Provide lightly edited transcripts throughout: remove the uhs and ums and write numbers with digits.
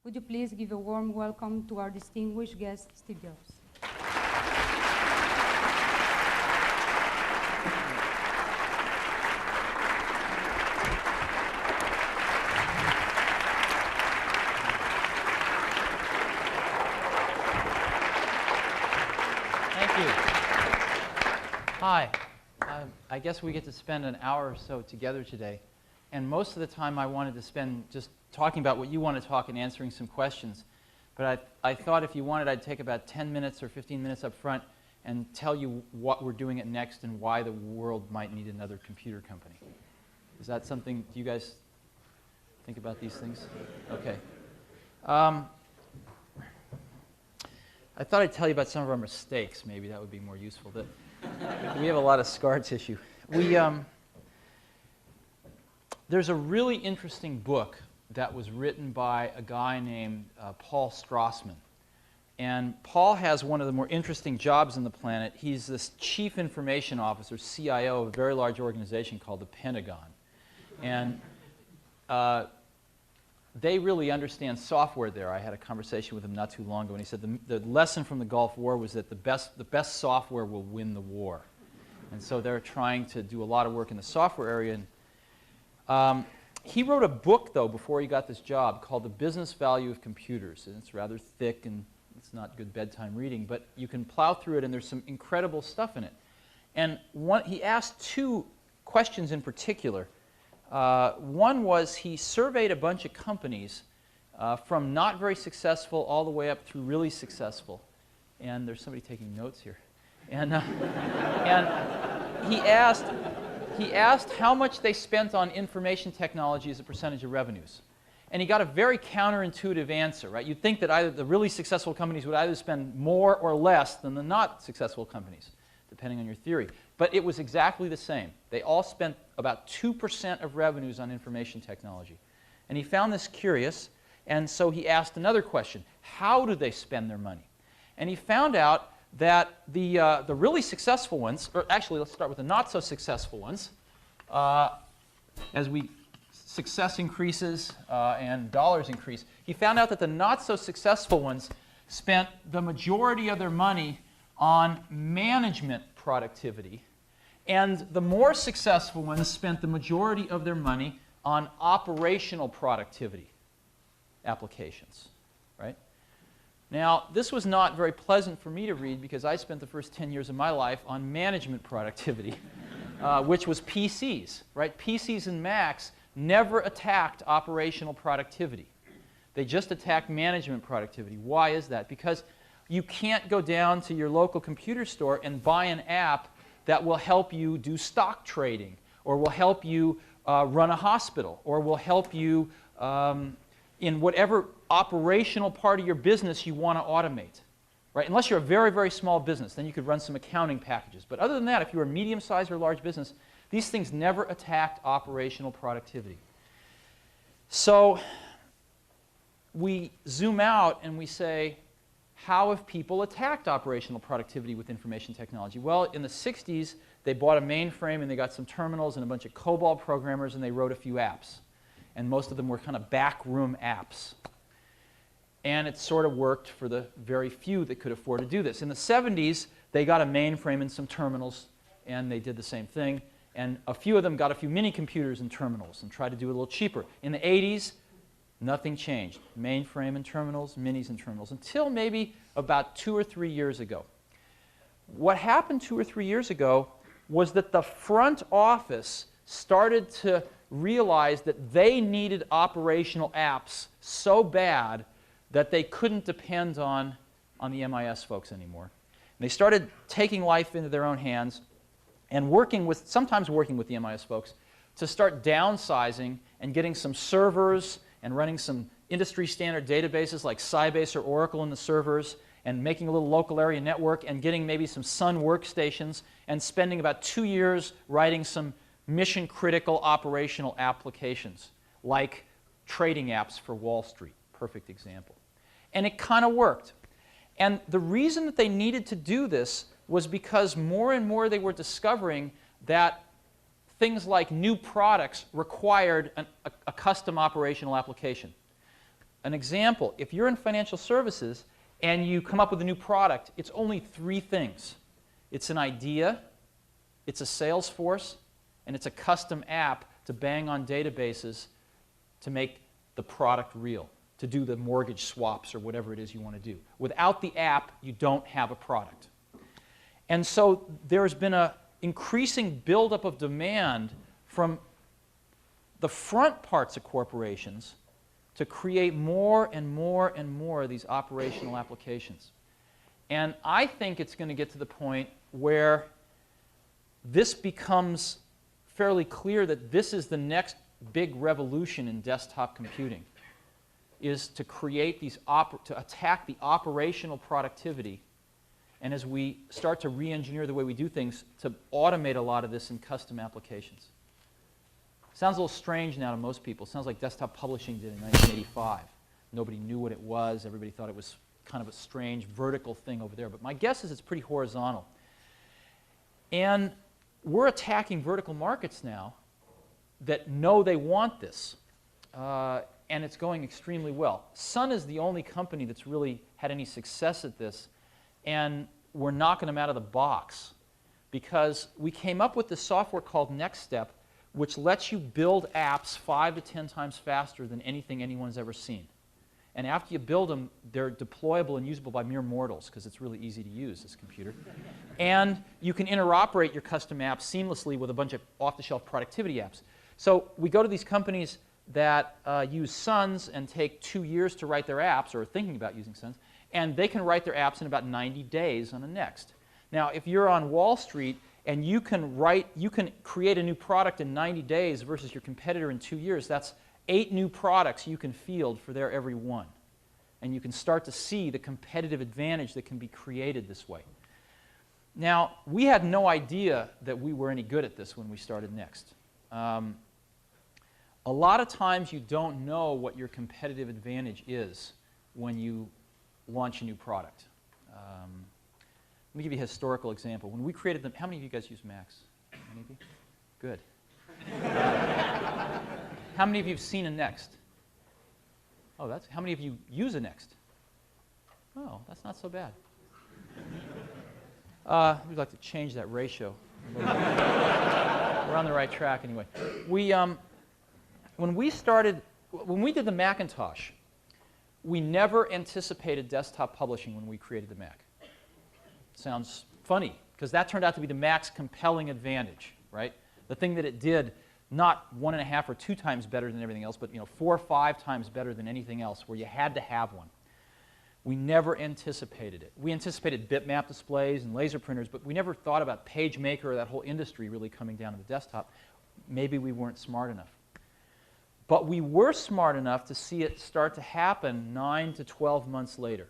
Would you please give a warm welcome to our distinguished guest, Steve Jobs? Hi. I guess we get to spend an hour or so together today. And most of the time I wanted to spend just talking about what you want to talk and answering some questions. But I thought if you wanted, I'd take about 10 minutes or 15 minutes up front and tell you what we're doing at Next and why the world might need another computer company. Is that something, do you guys think about these things? Okay. I thought I'd tell you about some of our mistakes. Maybe that would be more useful. We have a lot of scar tissue. There's a really interesting book that was written by a guy named Paul Strassman. And Paul has one of the more interesting jobs on the planet. He's this chief information officer, CIO of a very large organization called the Pentagon. And they really understand software there. I had a conversation with him not too long ago, and he said the lesson from the Gulf War was that the best software will win the war. And so they're trying to do a lot of work in the software area. And, he wrote a book, though, before he got this job called The Business Value of Computers. And it's rather thick, and it's not good bedtime reading, but you can plow through it, and there's some incredible stuff in it. And he asked two questions in particular. One was he surveyed a bunch of companies from not very successful all the way up through really successful. And there's somebody taking notes here. And he asked how much they spent on information technology as a percentage of revenues. And he got a very counterintuitive answer, right? You'd think that either the really successful companies would either spend more or less than the not successful companies, depending on your theory. But it was exactly the same. They all spent about 2% of revenues on information technology. And he found this curious, and so he asked another question. How do they spend their money? And he found out that the really successful ones, or actually let's start with the not so successful ones, as success increases and dollars increase, he found out that the not so successful ones spent the majority of their money on management productivity, and the more successful ones spent the majority of their money on operational productivity applications, right? Now, this was not very pleasant for me to read because I spent the first 10 years of my life on management productivity, which was PCs, right? PCs and Macs never attacked operational productivity. They just attacked management productivity. Why is that? Because you can't go down to your local computer store and buy an app that will help you do stock trading, or will help you run a hospital, or will help you in whatever operational part of your business you want to automate, right? Unless you're a very, very small business, then you could run some accounting packages. But other than that, if you're a medium-sized or large business, these things never attacked operational productivity. So we zoom out and we say, how have people attacked operational productivity with information technology? Well, in the 60s, they bought a mainframe and they got some terminals and a bunch of COBOL programmers and they wrote a few apps. And most of them were kind of backroom apps. And it sort of worked for the very few that could afford to do this. In the 70s, they got a mainframe and some terminals, and they did the same thing. And a few of them got a few mini computers and terminals and tried to do it a little cheaper. In the 80s, nothing changed. Mainframe and terminals, minis and terminals, until maybe about 2 or 3 years ago. What happened 2 or 3 years ago was that the front office started to realize that they needed operational apps so bad that they couldn't depend on the MIS folks anymore. And they started taking life into their own hands and sometimes working with the MIS folks to start downsizing and getting some servers and running some industry standard databases like Sybase or Oracle in the servers, and making a little local area network and getting maybe some Sun workstations, and spending about 2 years writing some mission critical operational applications like trading apps for Wall Street. Perfect example. And it kind of worked. And the reason that they needed to do this was because more and more they were discovering that things like new products required a custom operational application. an example, if you're in financial services and you come up with a new product, it's only 3 things. It's an idea, it's a sales force, and it's a custom app to bang on databases to make the product real, to do the mortgage swaps or whatever it is you want to do. Without the app, you don't have a product. And so there's been an increasing buildup of demand from the front parts of corporations to create more and more and more of these operational applications. And I think it's going to get to the point where this becomes fairly clear that this is the next big revolution in desktop computing, is to create these, to attack the operational productivity, and as we start to re-engineer the way we do things, to automate a lot of this in custom applications. Sounds a little strange now to most people. Sounds like desktop publishing did in 1985. Nobody knew what it was. Everybody thought it was kind of a strange vertical thing over there. But my guess is it's pretty horizontal. And we're attacking vertical markets now that know they want this. And it's going extremely well. Sun is the only company that's really had any success at this. And we're knocking them out of the box because we came up with this software called Next Step, which lets you build apps 5 to 10 times faster than anything anyone's ever seen. And after you build them, they're deployable and usable by mere mortals because it's really easy to use, this computer. And you can interoperate your custom apps seamlessly with a bunch of off-the-shelf productivity apps. So we go to these companies that use Suns and take 2 years to write their apps, or are thinking about using Suns, and they can write their apps in about 90 days on a Next. Now, if you're on Wall Street and you can create a new product in 90 days versus your competitor in 2 years, that's 8 new products you can field for their every one. And you can start to see the competitive advantage that can be created this way. Now, we had no idea that we were any good at this when we started Next. A lot of times you don't know what your competitive advantage is when you launch a new product. Let me give you a historical example. When we created them, how many of you guys use Macs? Any of you? Good. How many of you have seen a Next? Oh, how many of you use a Next? Oh, that's not so bad. We'd like to change that ratio. We're on the right track anyway. When we did the Macintosh, we never anticipated desktop publishing when we created the Mac. Sounds funny, because that turned out to be the Mac's compelling advantage, right? The thing that it did, not 1.5 or 2 times better than everything else, but 4 or 5 times better than anything else, where you had to have one. We never anticipated it. We anticipated bitmap displays and laser printers, but we never thought about PageMaker or that whole industry really coming down to the desktop. Maybe we weren't smart enough. But we were smart enough to see it start to happen 9 to 12 months later.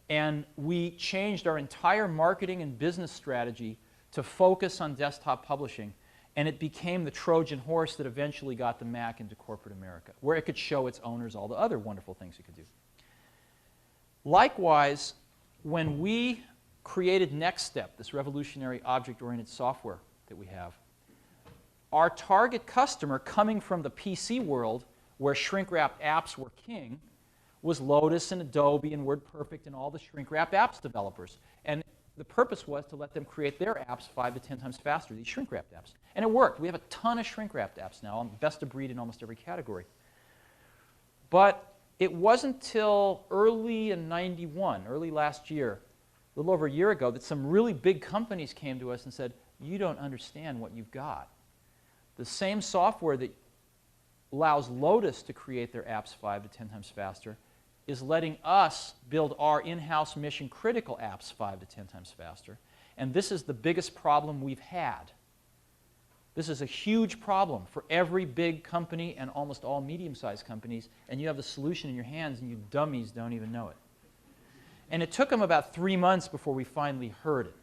And we changed our entire marketing and business strategy to focus on desktop publishing. And it became the Trojan horse that eventually got the Mac into corporate America, where it could show its owners all the other wonderful things it could do. Likewise, when we created Next Step, this revolutionary object-oriented software that we have, our target customer, coming from the PC world, where shrink-wrapped apps were king, was Lotus and Adobe and WordPerfect and all the shrink-wrapped apps developers. And the purpose was to let them create their apps 5 to 10 times faster, these shrink-wrapped apps. And it worked. We have a ton of shrink-wrapped apps now, best of breed in almost every category. But it wasn't till early in '91, early last year, a little over a year ago, that some really big companies came to us and said, "You don't understand what you've got. The same software that allows Lotus to create their apps 5 to 10 times faster is letting us build our in-house mission-critical apps 5 to 10 times faster. And this is the biggest problem we've had. This is a huge problem for every big company and almost all medium-sized companies, and you have the solution in your hands, and you dummies don't even know it." And it took them about 3 months before we finally heard it.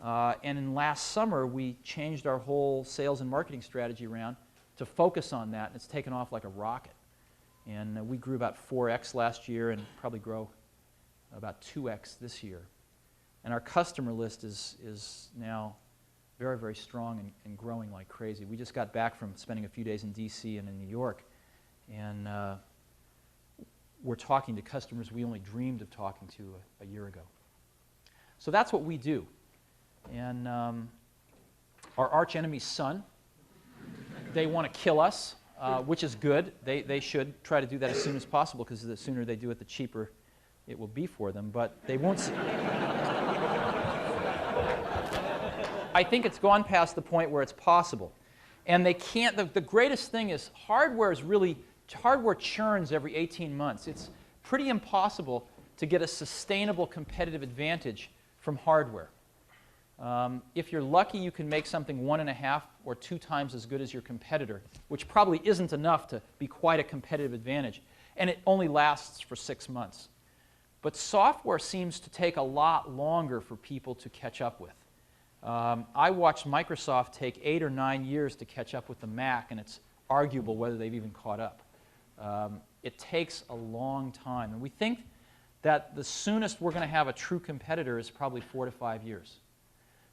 And in last summer, we changed our whole sales and marketing strategy around to focus on that, and it's taken off like a rocket. And we grew about 4x last year and probably grow about 2x this year. And our customer list is now very, very strong and growing like crazy. We just got back from spending a few days in DC and in New York, and we're talking to customers we only dreamed of talking to a year ago. So that's what we do. And our archenemy's son, they want to kill us, which is good. They should try to do that as soon as possible, because the sooner they do it, the cheaper it will be for them. But they won't. I think it's gone past the point where it's possible. And they can't, the greatest thing is hardware churns every 18 months. It's pretty impossible to get a sustainable competitive advantage from hardware. If you're lucky, you can make something 1.5 or 2 times as good as your competitor, which probably isn't enough to be quite a competitive advantage. And it only lasts for 6 months. But software seems to take a lot longer for people to catch up with. I watched Microsoft take 8 or 9 years to catch up with the Mac, and it's arguable whether they've even caught up. It takes a long time. And we think that the soonest we're going to have a true competitor is probably 4 to 5 years.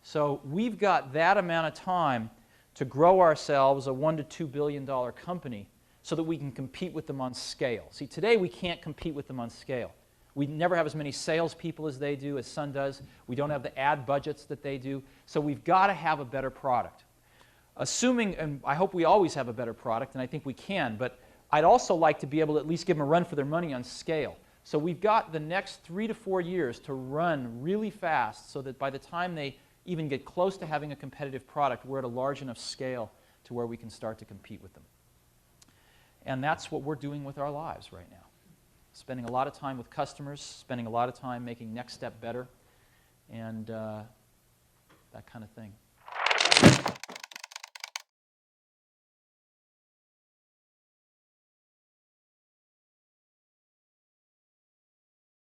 So we've got that amount of time to grow ourselves a $1 to $2 billion company so that we can compete with them on scale. See, today we can't compete with them on scale. We never have as many salespeople as they do, as Sun does. We don't have the ad budgets that they do. So we've got to have a better product. Assuming, and I hope we always have a better product, and I think we can, but I'd also like to be able to at least give them a run for their money on scale. So we've got the next 3 to 4 years to run really fast so that by the time they even get close to having a competitive product, we're at a large enough scale to where we can start to compete with them. And that's what we're doing with our lives right now. Spending a lot of time with customers, spending a lot of time making Next Step better, and that kind of thing.